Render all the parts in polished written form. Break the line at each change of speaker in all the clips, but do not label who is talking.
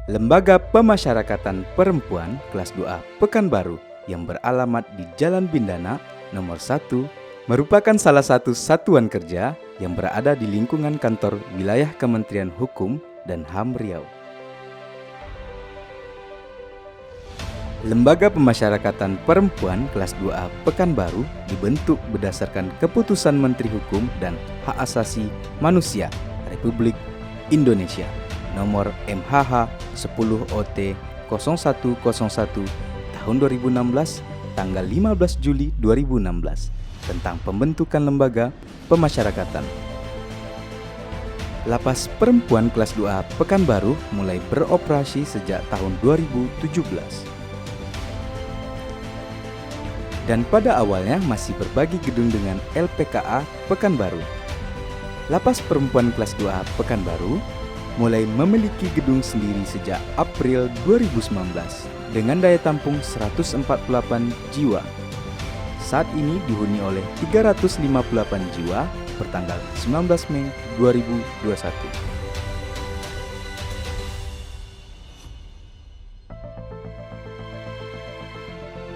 Lembaga Pemasyarakatan Perempuan kelas 2A Pekanbaru yang beralamat di Jalan Bindana nomor 1 merupakan salah satu satuan kerja yang berada di lingkungan kantor wilayah Kementerian Hukum dan HAM Riau. Lembaga Pemasyarakatan Perempuan kelas 2A Pekanbaru dibentuk berdasarkan Keputusan Menteri Hukum dan Hak Asasi Manusia Republik Indonesia nomor MHH 10 OT 0101 tahun 2016 tanggal 15 Juli 2016 tentang pembentukan lembaga pemasyarakatan. Lapas Perempuan kelas 2A Pekanbaru mulai beroperasi sejak tahun 2017. Dan pada awalnya masih berbagi gedung dengan LPKA Pekanbaru. Lapas Perempuan kelas 2A Pekanbaru mulai memiliki gedung sendiri sejak April 2019 dengan daya tampung 148 jiwa. Saat ini dihuni oleh 358 jiwa pertanggal 19 Mei 2021.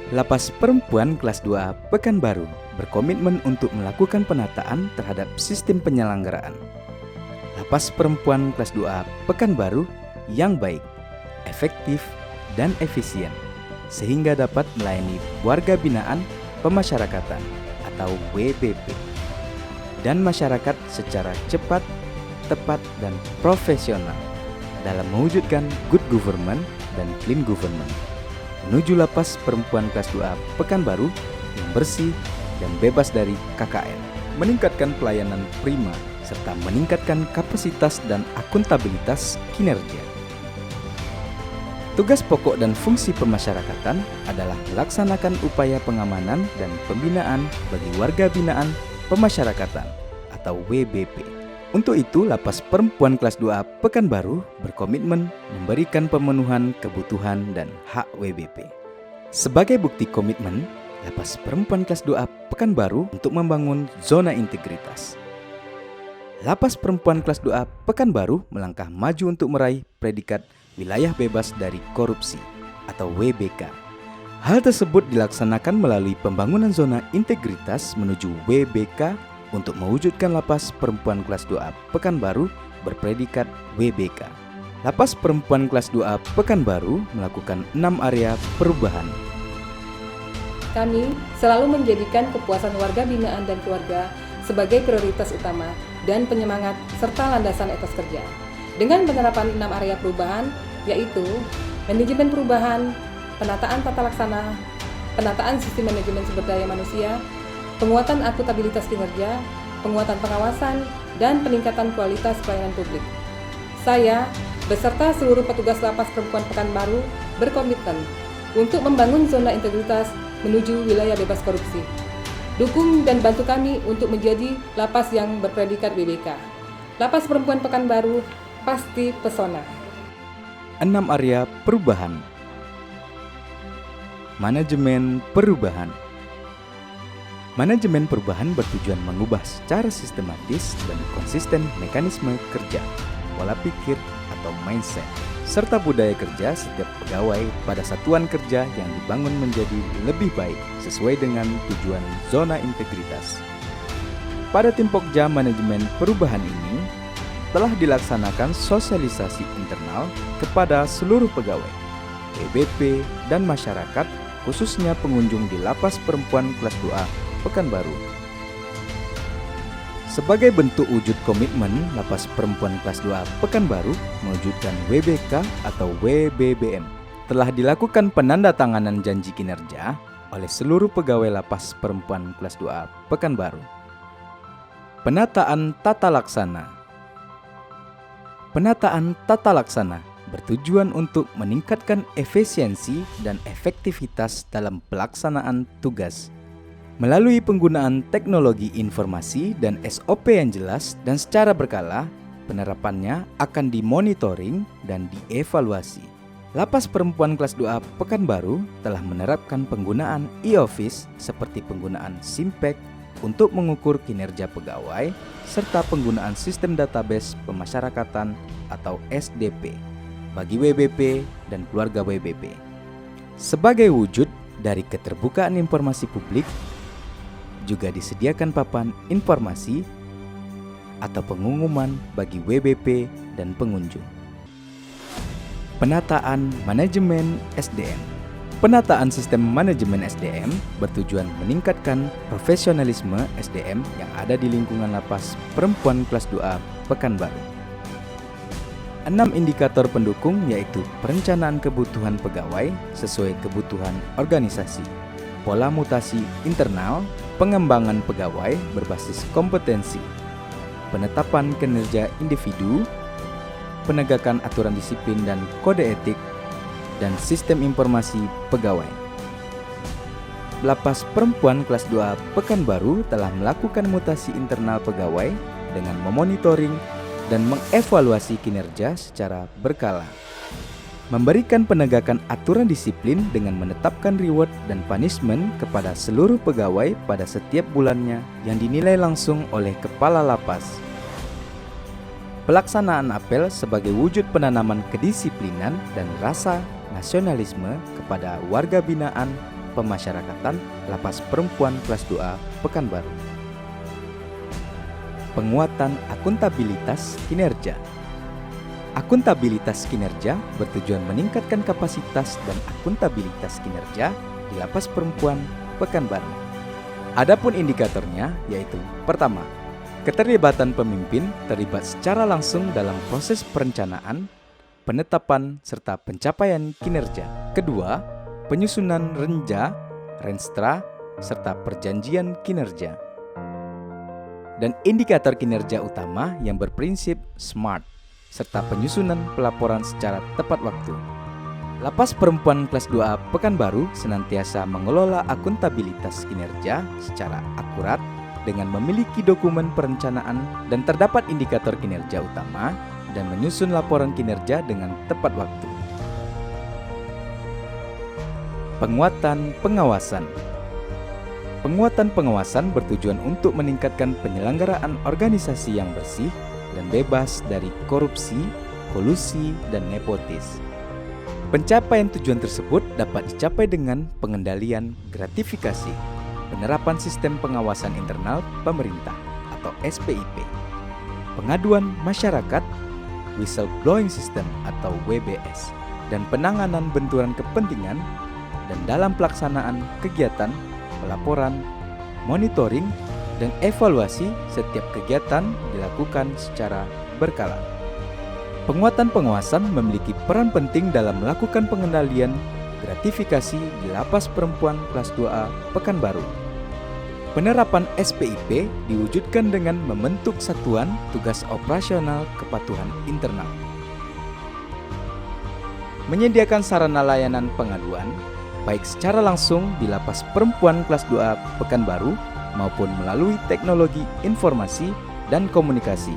Lapas Perempuan kelas 2A Pekanbaru berkomitmen untuk melakukan penataan terhadap sistem penyelenggaraan Lapas Perempuan kelas 2A Pekanbaru yang baik, efektif, dan efisien, sehingga dapat melayani warga binaan pemasyarakatan atau WBP dan masyarakat secara cepat, tepat, dan profesional dalam mewujudkan good government dan clean government menuju Lapas Perempuan kelas 2A Pekanbaru yang bersih dan bebas dari KKN, meningkatkan pelayanan prima serta meningkatkan kapasitas dan akuntabilitas kinerja. Tugas pokok dan fungsi pemasyarakatan adalah melaksanakan upaya pengamanan dan pembinaan bagi warga binaan pemasyarakatan atau WBP. Untuk itu, Lapas Perempuan kelas 2A Pekanbaru berkomitmen memberikan pemenuhan kebutuhan dan hak WBP. Sebagai bukti komitmen, Lapas Perempuan kelas 2A Pekanbaru untuk membangun zona integritas. Lapas Perempuan kelas 2A Pekanbaru melangkah maju untuk meraih predikat wilayah bebas dari korupsi atau WBK. Hal tersebut dilaksanakan melalui pembangunan zona integritas menuju WBK untuk mewujudkan Lapas Perempuan kelas 2A Pekanbaru berpredikat WBK. Lapas Perempuan kelas 2A Pekanbaru melakukan 6 area perubahan.
Kami selalu menjadikan kepuasan warga binaan dan keluarga sebagai prioritas utama dan penyemangat serta landasan etos kerja. Dengan penerapan 6 area perubahan, yaitu manajemen perubahan, penataan tata laksana, penataan sistem manajemen sumber daya manusia, penguatan akuntabilitas kinerja, penguatan pengawasan, dan peningkatan kualitas pelayanan publik. Saya, beserta seluruh petugas Lapas Perempuan Pekanbaru, berkomitmen untuk membangun zona integritas menuju wilayah bebas korupsi. Dukung dan bantu kami untuk menjadi lapas yang berpredikat WBK. Lapas Perempuan Pekanbaru pasti pesona.
6 area perubahan. Manajemen perubahan. Manajemen perubahan bertujuan mengubah secara sistematis dan konsisten mekanisme kerja, pola pikir atau mindset, serta budaya kerja setiap pegawai pada satuan kerja yang dibangun menjadi lebih baik sesuai dengan tujuan zona integritas. Pada tim Pokja manajemen perubahan ini telah dilaksanakan sosialisasi internal kepada seluruh pegawai, WBP, dan masyarakat, khususnya pengunjung di Lapas Perempuan kelas 2A Pekanbaru. Sebagai bentuk wujud komitmen, Lapas Perempuan kelas 2A Pekanbaru mewujudkan WBK atau WBBM. Telah dilakukan penandatanganan janji kinerja oleh seluruh pegawai Lapas Perempuan kelas 2A Pekanbaru. Penataan tata laksana. Penataan tata laksana bertujuan untuk meningkatkan efisiensi dan efektivitas dalam pelaksanaan tugas melalui penggunaan teknologi informasi dan SOP yang jelas dan secara berkala. Penerapannya akan dimonitoring dan dievaluasi. Lapas Perempuan kelas 2A Pekanbaru telah menerapkan penggunaan e-office seperti penggunaan SIMPEK untuk mengukur kinerja pegawai serta penggunaan sistem database pemasyarakatan atau SDP bagi WBP dan keluarga WBP. Sebagai wujud dari keterbukaan informasi publik, juga disediakan papan informasi atau pengumuman bagi WBP dan pengunjung. Penataan manajemen SDM. Penataan sistem manajemen SDM bertujuan meningkatkan profesionalisme SDM yang ada di lingkungan Lapas Perempuan Kelas 2A Pekanbaru. 6 indikator pendukung yaitu perencanaan kebutuhan pegawai sesuai kebutuhan organisasi, pola mutasi internal, pengembangan pegawai berbasis kompetensi, penetapan kinerja individu, penegakan aturan disiplin dan kode etik, dan sistem informasi pegawai. Lapas Perempuan Kelas 2 Pekanbaru telah melakukan mutasi internal pegawai dengan memonitoring dan mengevaluasi kinerja secara berkala. Memberikan penegakan aturan disiplin dengan menetapkan reward dan punishment kepada seluruh pegawai pada setiap bulannya yang dinilai langsung oleh Kepala Lapas. Pelaksanaan apel sebagai wujud penanaman kedisiplinan dan rasa nasionalisme kepada warga binaan pemasyarakatan Lapas Perempuan Kelas 2A Pekanbaru. Penguatan akuntabilitas kinerja. Akuntabilitas kinerja bertujuan meningkatkan kapasitas dan akuntabilitas kinerja di Lapas Perempuan Pekanbaru. Adapun indikatornya yaitu: pertama, keterlibatan pemimpin terlibat secara langsung dalam proses perencanaan, penetapan, serta pencapaian kinerja. Kedua, penyusunan renja, renstra, serta perjanjian kinerja. Dan indikator kinerja utama yang berprinsip SMART, serta penyusunan pelaporan secara tepat waktu. Lapas Perempuan Kelas 2A Pekanbaru senantiasa mengelola akuntabilitas kinerja secara akurat dengan memiliki dokumen perencanaan dan terdapat indikator kinerja utama dan menyusun laporan kinerja dengan tepat waktu. Penguatan pengawasan. Penguatan pengawasan bertujuan untuk meningkatkan penyelenggaraan organisasi yang bersih dan bebas dari korupsi, kolusi, dan nepotis. Pencapaian tujuan tersebut dapat dicapai dengan pengendalian gratifikasi, penerapan sistem pengawasan internal pemerintah atau SPIP, pengaduan masyarakat, whistleblowing system atau WBS, dan penanganan benturan kepentingan, dan dalam pelaksanaan kegiatan, pelaporan, monitoring, dan evaluasi setiap kegiatan dilakukan secara berkala. Penguatan pengawasan memiliki peran penting dalam melakukan pengendalian gratifikasi di Lapas Perempuan Kelas 2A Pekanbaru. Penerapan SPIP diwujudkan dengan membentuk satuan tugas operasional kepatuhan internal. Menyediakan sarana layanan pengaduan, baik secara langsung di Lapas Perempuan Kelas 2A Pekanbaru maupun melalui teknologi informasi dan komunikasi.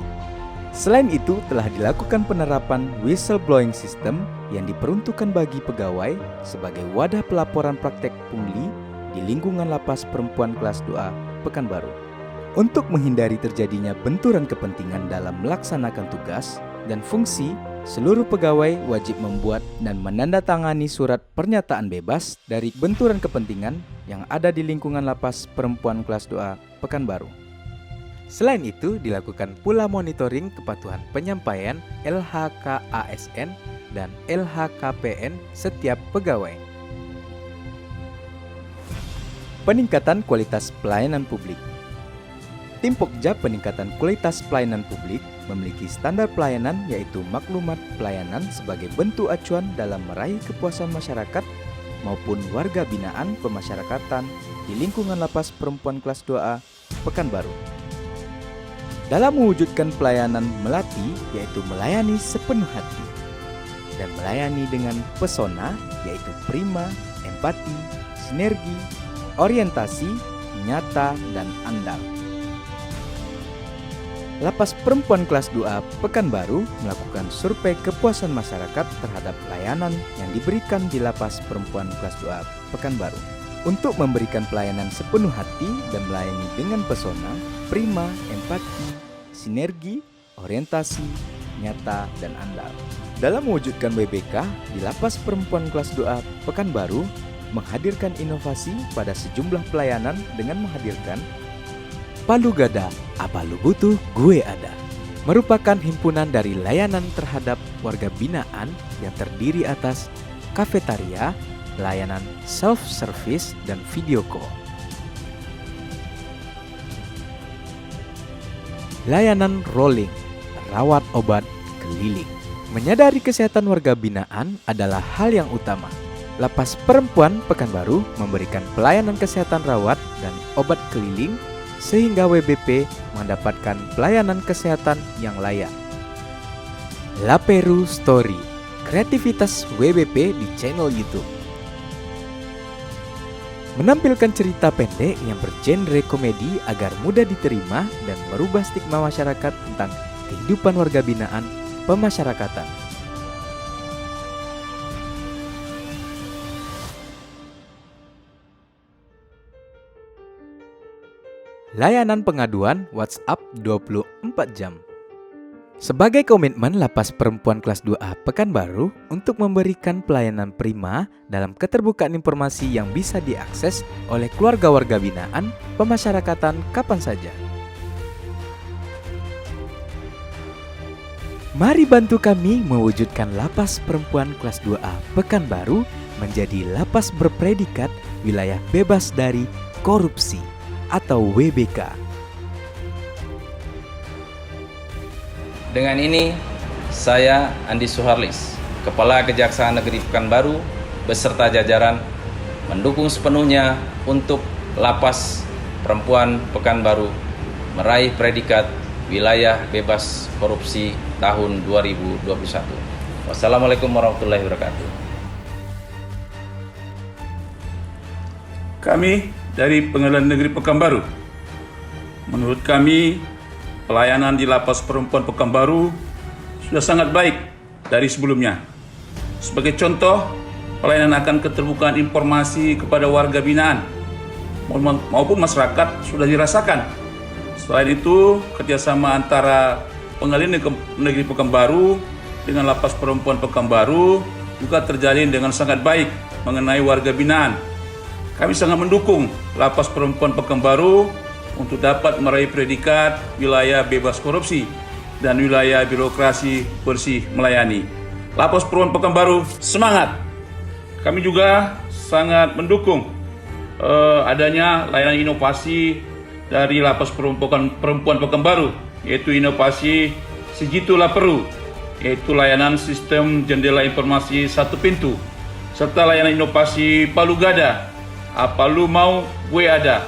Selain itu, telah dilakukan penerapan whistleblowing system yang diperuntukkan bagi pegawai sebagai wadah pelaporan praktek pungli di lingkungan Lapas Perempuan Kelas 2A Pekanbaru. Untuk menghindari terjadinya benturan kepentingan dalam melaksanakan tugas dan fungsi, seluruh pegawai wajib membuat dan menandatangani surat pernyataan bebas dari benturan kepentingan yang ada di lingkungan Lapas Perempuan Kelas 2A Pekanbaru. Selain itu, dilakukan pula monitoring kepatuhan penyampaian LHKASN dan LHKPN setiap pegawai. Peningkatan kualitas pelayanan publik. Tim Pokja Peningkatan Kualitas Pelayanan Publik memiliki standar pelayanan yaitu maklumat pelayanan sebagai bentuk acuan dalam meraih kepuasan masyarakat maupun warga binaan pemasyarakatan di lingkungan Lapas Perempuan Kelas 2A Pekanbaru. Dalam mewujudkan pelayanan melati yaitu melayani sepenuh hati dan melayani dengan pesona yaitu prima, empati, sinergi, orientasi, nyata, dan andal. Lapas Perempuan Kelas 2A Pekanbaru melakukan survei kepuasan masyarakat terhadap layanan yang diberikan di Lapas Perempuan Kelas 2A Pekanbaru. Untuk memberikan pelayanan sepenuh hati dan melayani dengan pesona, prima, empati, sinergi, orientasi, nyata, dan andal. Dalam mewujudkan WBK di Lapas Perempuan Kelas 2A Pekanbaru menghadirkan inovasi pada sejumlah pelayanan dengan menghadirkan Palu Gada, apa lu butuh, gue ada. Merupakan himpunan dari layanan terhadap warga binaan yang terdiri atas kafetaria, layanan self-service, dan video call. Layanan rolling, rawat obat keliling. Menyadari kesehatan warga binaan adalah hal yang utama. Lapas Perempuan Pekanbaru memberikan pelayanan kesehatan rawat dan obat keliling sehingga WBP mendapatkan pelayanan kesehatan yang layak. La Peru Story, kreativitas WBP di channel YouTube. Menampilkan cerita pendek yang bergenre komedi agar mudah diterima dan merubah stigma masyarakat tentang kehidupan warga binaan pemasyarakatan. Layanan pengaduan WhatsApp 24 jam. Sebagai komitmen Lapas Perempuan Kelas 2A Pekanbaru untuk memberikan pelayanan prima dalam keterbukaan informasi yang bisa diakses oleh keluarga warga binaan pemasyarakatan kapan saja. Mari bantu kami mewujudkan Lapas Perempuan Kelas 2A Pekanbaru menjadi lapas berpredikat wilayah bebas dari korupsi atau WBK.
Dengan ini, saya Andi Suharlis, Kepala Kejaksaan Negeri Pekanbaru beserta jajaran mendukung sepenuhnya untuk Lapas Perempuan Pekanbaru meraih predikat wilayah bebas korupsi tahun 2021. Wassalamualaikum warahmatullahi wabarakatuh.
Kami dari Pengadilan Negeri Pekanbaru, menurut kami pelayanan di Lapas Perempuan Pekanbaru sudah sangat baik dari sebelumnya. Sebagai contoh, pelayanan akan keterbukaan informasi kepada warga binaan maupun masyarakat sudah dirasakan. Selain itu, kerjasama antara Pengadilan Negeri Pekanbaru dengan Lapas Perempuan Pekanbaru juga terjalin dengan sangat baik mengenai warga binaan. Kami sangat mendukung Lapas Perempuan Pekanbaru untuk dapat meraih predikat wilayah bebas korupsi dan wilayah birokrasi bersih melayani. Lapas Perempuan Pekanbaru semangat! Kami juga sangat mendukung adanya layanan inovasi dari Lapas Perempuan Pekanbaru, yaitu inovasi Sijitu La Peru, yaitu layanan sistem jendela informasi satu pintu, serta layanan inovasi Palu Gada, apa lu mau gue ada.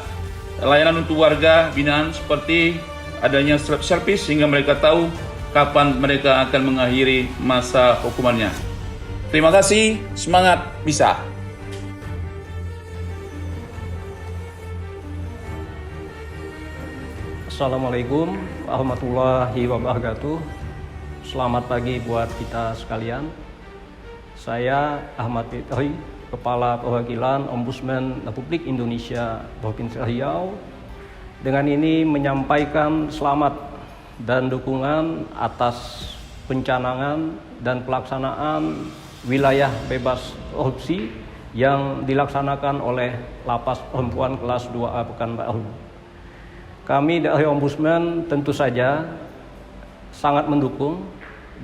Layanan untuk warga binaan seperti adanya self-service sehingga mereka tahu kapan mereka akan mengakhiri masa hukumannya. Terima kasih, semangat, bisa.
Assalamualaikum warahmatullahi wabarakatuh. Selamat pagi buat kita sekalian. Saya Ahmad Fitri, Kepala Perwakilan Ombudsman Republik Indonesia Provinsi Riau. Dengan ini menyampaikan selamat dan dukungan atas pencanangan dan pelaksanaan wilayah bebas korupsi yang dilaksanakan oleh Lapas Perempuan Kelas 2A Pekanbaru. Kami dari Ombudsman tentu saja sangat mendukung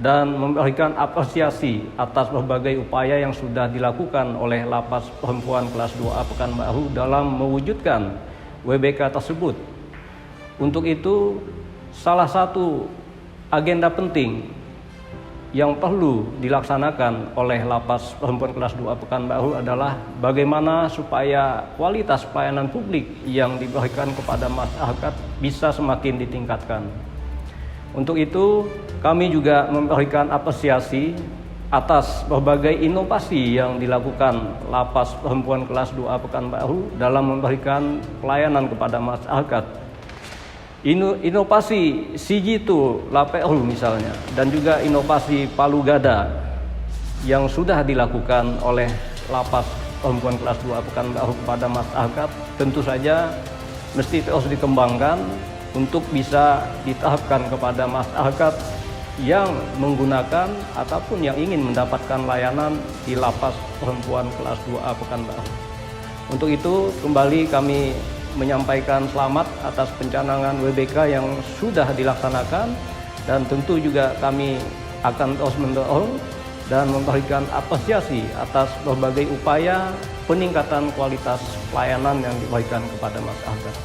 dan memberikan apresiasi atas berbagai upaya yang sudah dilakukan oleh Lapas Perempuan Kelas 2A Pekanbaru dalam mewujudkan WBK tersebut. Untuk itu, salah satu agenda penting yang perlu dilaksanakan oleh Lapas Perempuan Kelas 2A Pekanbaru adalah bagaimana supaya kualitas pelayanan publik yang diberikan kepada masyarakat bisa semakin ditingkatkan. Untuk itu, kami juga memberikan apresiasi atas berbagai inovasi yang dilakukan Lapas Perempuan Kelas 2A Pekanbaru dalam memberikan pelayanan kepada masyarakat. Inovasi Sijitu La Peru misalnya, dan juga inovasi Palu Gada yang sudah dilakukan oleh Lapas Perempuan Kelas 2A Pekanbaru kepada masyarakat tentu saja mesti terus dikembangkan untuk bisa diterapkan kepada masyarakat yang menggunakan ataupun yang ingin mendapatkan layanan di Lapas Perempuan Kelas 2A Pekanbaru. Untuk itu kembali kami menyampaikan selamat atas pencanangan WBK yang sudah dilaksanakan, dan tentu juga kami akan terus mendorong dan memberikan apresiasi atas berbagai upaya peningkatan kualitas pelayanan yang diberikan kepada masyarakat.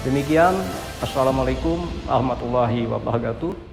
Demikian, Assalamualaikum warahmatullahi wabarakatuh.